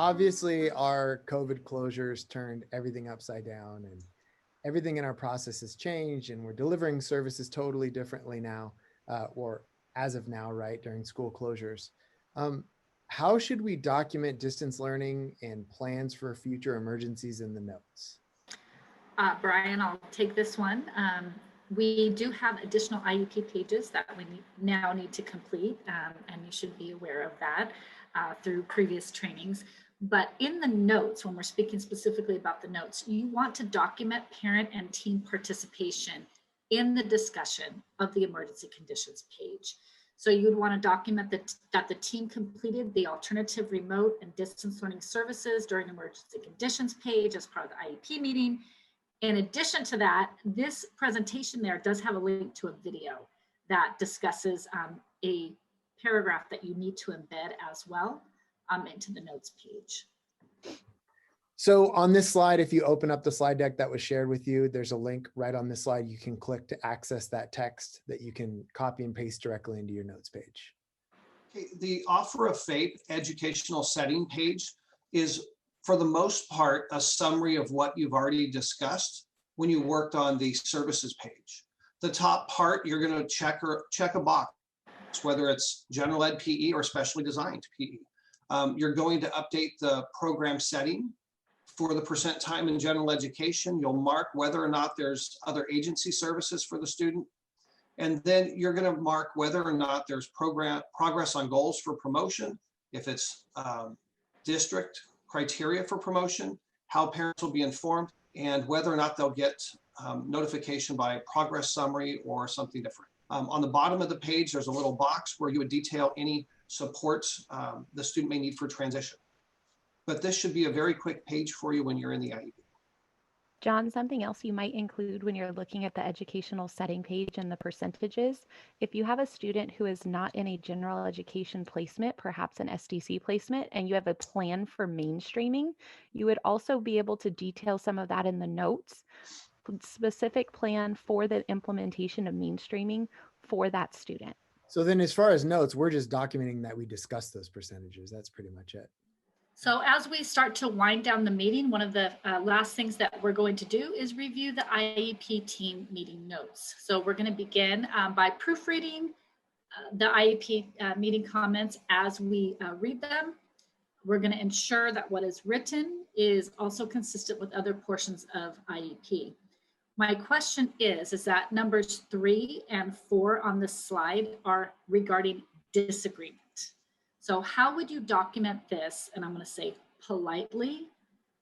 obviously our COVID closures turned everything upside down, and everything in our process has changed, and we're delivering services totally differently now, or as of now, right, during school closures. How should we document distance learning and plans for future emergencies in the notes? Brian, I'll take this one. We do have additional IEP pages that we now need to complete, and you should be aware of that through previous trainings. But in the notes, when we're speaking specifically about the notes, you want to document parent and team participation in the discussion of the emergency conditions page. So you'd want to document that the team completed the alternative remote and distance learning services during emergency conditions page as part of the IEP meeting. In addition to that, this presentation there does have a link to a video that discusses a paragraph that you need to embed as well into the notes page. So on this slide, if you open up the slide deck that was shared with you, there's a link right on this slide. You can click to access that text that you can copy and paste directly into your notes page. Okay, the offer of FAPE educational setting page is, for the most part, a summary of what you've already discussed when you worked on the services page. The top part, you're going to check a box, whether it's general ed PE or specially designed PE. You're going to update the program setting. For the percent time in general education, you'll mark whether or not there's other agency services for the student. And then you're going to mark whether or not there's progress on goals for promotion, if it's district criteria for promotion, how parents will be informed, and whether or not they'll get notification by progress summary or something different. On the bottom of the page, there's a little box where you would detail any supports the student may need for transition. But this should be a very quick page for you when you're in the IEP. John, something else you might include when you're looking at the educational setting page and the percentages, if you have a student who is not in a general education placement, perhaps an SDC placement, and you have a plan for mainstreaming, you would also be able to detail some of that in the notes, specific plan for the implementation of mainstreaming for that student. So then as far as notes, we're just documenting that we discussed those percentages. That's pretty much it. So as we start to wind down the meeting, one of the last things that we're going to do is review the IEP team meeting notes. So we're going to begin by proofreading the IEP meeting comments as we read them. We're going to ensure that what is written is also consistent with other portions of IEP. My question is that numbers 3 and 4 on this slide are regarding disagreement. So how would you document this, and I'm going to say politely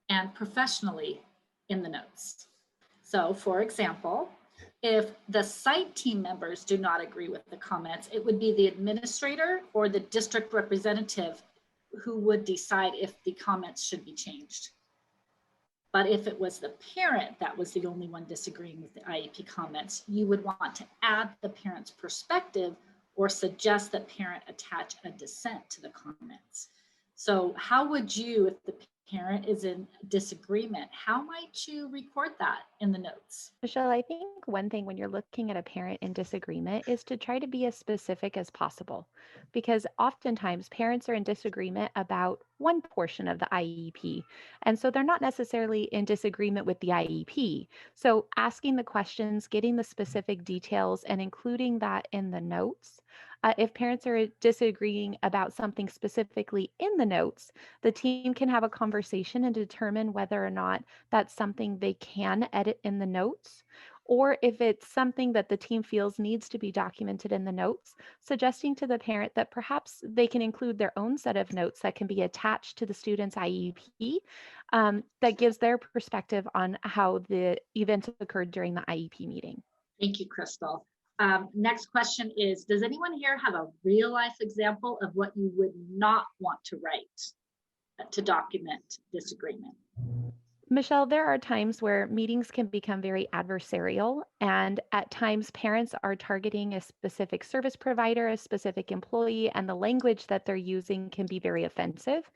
and professionally in the notes? So for example, if the site team members do not agree with the comments, it would be the administrator or the district representative who would decide if the comments should be changed. But if it was the parent that was the only one disagreeing with the IEP comments, you would want to add the parent's perspective or suggest that parent attach a dissent to the comments. So how would you, if the parent is in disagreement, how might you record that in the notes? Michelle, I think one thing when you're looking at a parent in disagreement is to try to be as specific as possible, because oftentimes parents are in disagreement about one portion of the IEP. And so they're not necessarily in disagreement with the IEP. So asking the questions, getting the specific details, and including that in the notes. If parents are disagreeing about something specifically in the notes, the team can have a conversation and determine whether or not that's something they can edit in the notes, or if it's something that the team feels needs to be documented in the notes, suggesting to the parent that perhaps they can include their own set of notes that can be attached to the student's IEP that gives their perspective on how the events occurred during the IEP meeting. Thank you, Crystal. Next question is, does anyone here have a real life example of what you would not want to write to document disagreement? Michelle, there are times where meetings can become very adversarial, and at times parents are targeting a specific service provider, a specific employee, and the language that they're using can be very offensive.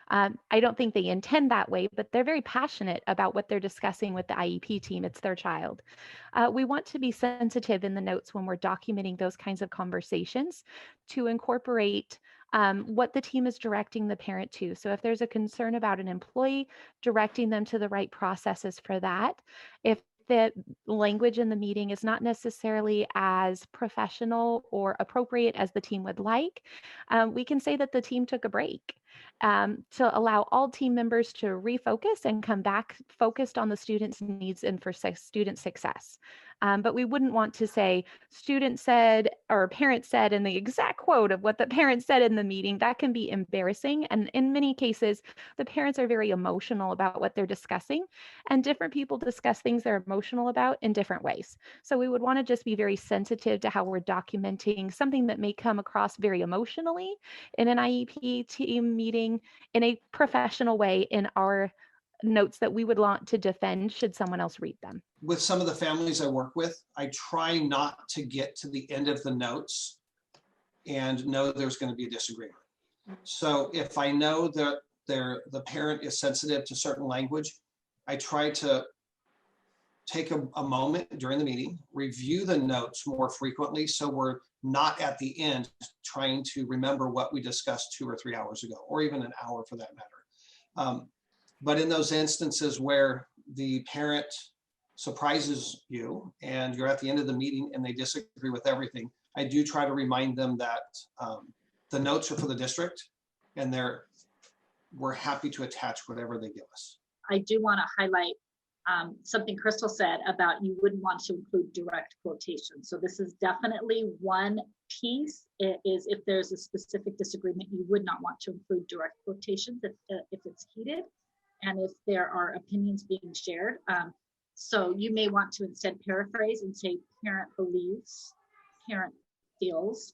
I don't think they intend that way, but they're very passionate about what they're discussing with the IEP team. It's their child. We want to be sensitive in the notes when we're documenting those kinds of conversations to incorporate what the team is directing the parent to. So if there's a concern about an employee, directing them to the right processes for that. If the language in the meeting is not necessarily as professional or appropriate as the team would like, we can say that the team took a break to allow all team members to refocus and come back focused on the student's needs and for student success. But we wouldn't want to say student said or parent said in the exact quote of what the parent said in the meeting. That can be embarrassing. And in many cases, the parents are very emotional about what they're discussing, and different people discuss things they're emotional about in different ways. So we would want to just be very sensitive to how we're documenting something that may come across very emotionally in an IEP team meeting in a professional way in our notes that we would want to defend should someone else read them. With some of the families I work with, I try not to get to the end of the notes and know there's going to be a disagreement. So if I know that the parent is sensitive to certain language, I try to take a moment during the meeting, review the notes more frequently, so we're not at the end trying to remember what we discussed 2 or 3 hours ago, or even an hour for that matter. But in those instances where the parent surprises you and you're at the end of the meeting and they disagree with everything, I do try to remind them that the notes are for the district and we're happy to attach whatever they give us. I do want to highlight something Crystal said about you wouldn't want to include direct quotation. So this is definitely one piece. It is if there's a specific disagreement, you would not want to include direct quotations if it's heated and if there are opinions being shared. So you may want to instead paraphrase and say parent believes, parent feels,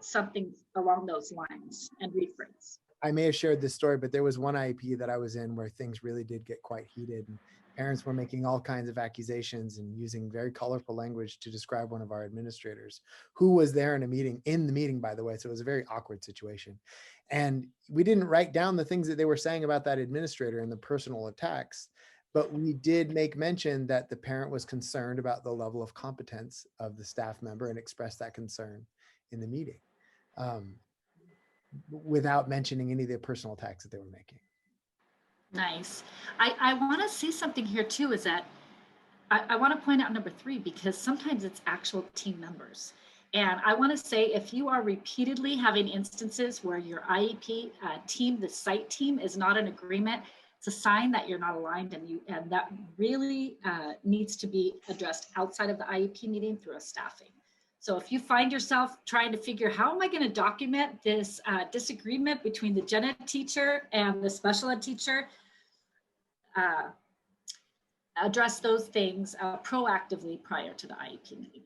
something along those lines, and rephrase. I may have shared this story, but there was one IEP that I was in where things really did get quite heated. And parents were making all kinds of accusations and using very colorful language to describe one of our administrators who was there in the meeting, by the way. So it was a very awkward situation. And we didn't write down the things that they were saying about that administrator and the personal attacks, but we did make mention that the parent was concerned about the level of competence of the staff member and expressed that concern in the meeting. Without mentioning any of the personal attacks that they were making. Nice. I want to see something here too, is that I want to point out number 3, because sometimes it's actual team members. And I want to say, if you are repeatedly having instances where your IEP team, the site team, is not in agreement, it's a sign that you're not aligned, and that really needs to be addressed outside of the IEP meeting through a staffing. So if you find yourself trying to figure, how am I going to document this disagreement between the gen ed teacher and the special ed teacher, address those things proactively prior to the IEP meeting.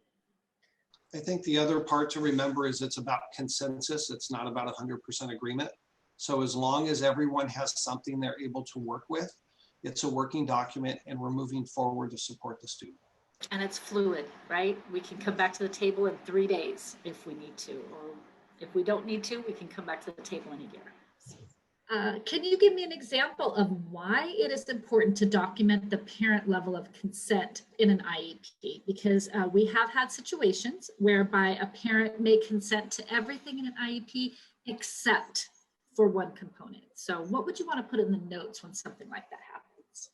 I think the other part to remember is it's about consensus. It's not about 100% agreement. So as long as everyone has something they're able to work with, it's a working document and we're moving forward to support the student. And it's fluid, right? We can come back to the table in 3 days if we need to, or if we don't need to, we can come back to the table in a year. Can you give me an example of why it is important to document the parent level of consent in an IEP? Because we have had situations whereby a parent may consent to everything in an IEP except for one component. So what would you want to put in the notes when something like that happens?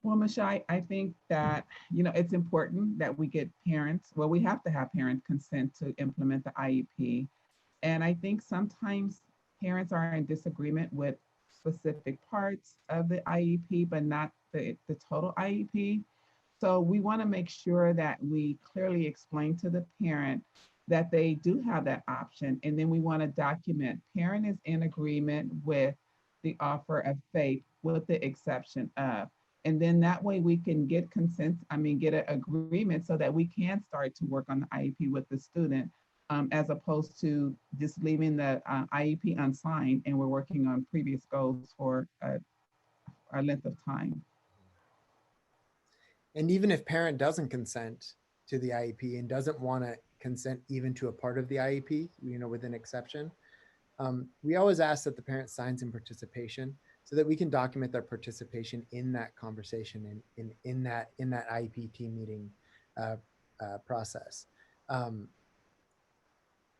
Well, Michelle, I think that, it's important that we get parents, well, we have to have parent consent to implement the IEP. And I think sometimes parents are in disagreement with specific parts of the IEP, but not the total IEP. So we want to make sure that we clearly explain to the parent that they do have that option. And then we want to document parent is in agreement with the offer of FAPE with the exception of. And then that way we can get get an agreement so that we can start to work on the IEP with the student, as opposed to just leaving the IEP unsigned and we're working on previous goals for a length of time. And even if parent doesn't consent to the IEP and doesn't want to consent even to a part of the IEP, with an exception, we always ask that the parent signs in participation so that we can document their participation in that conversation and in that IEP team meeting process.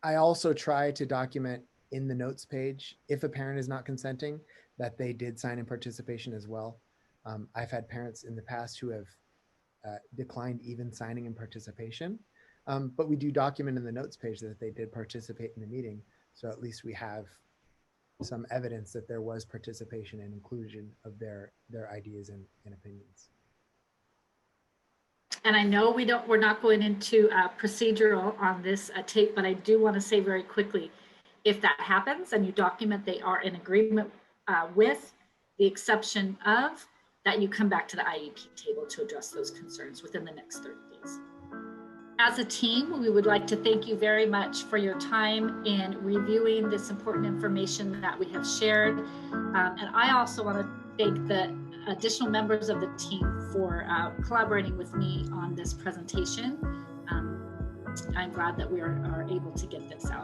I also try to document in the notes page, if a parent is not consenting, that they did sign in participation as well. I've had parents in the past who have declined even signing in participation, but we do document in the notes page that they did participate in the meeting. So at least we have some evidence that there was participation and inclusion of their ideas and opinions. And I know we're not going into procedural on this tape, but I do want to say very quickly, if that happens and you document they are in agreement with the exception of, that you come back to the IEP table to address those concerns within the next 30 days. As a team, we would like to thank you very much for your time in reviewing this important information that we have shared. And I also want to thank the additional members of the team for collaborating with me on this presentation. I'm glad that we are able to get this out.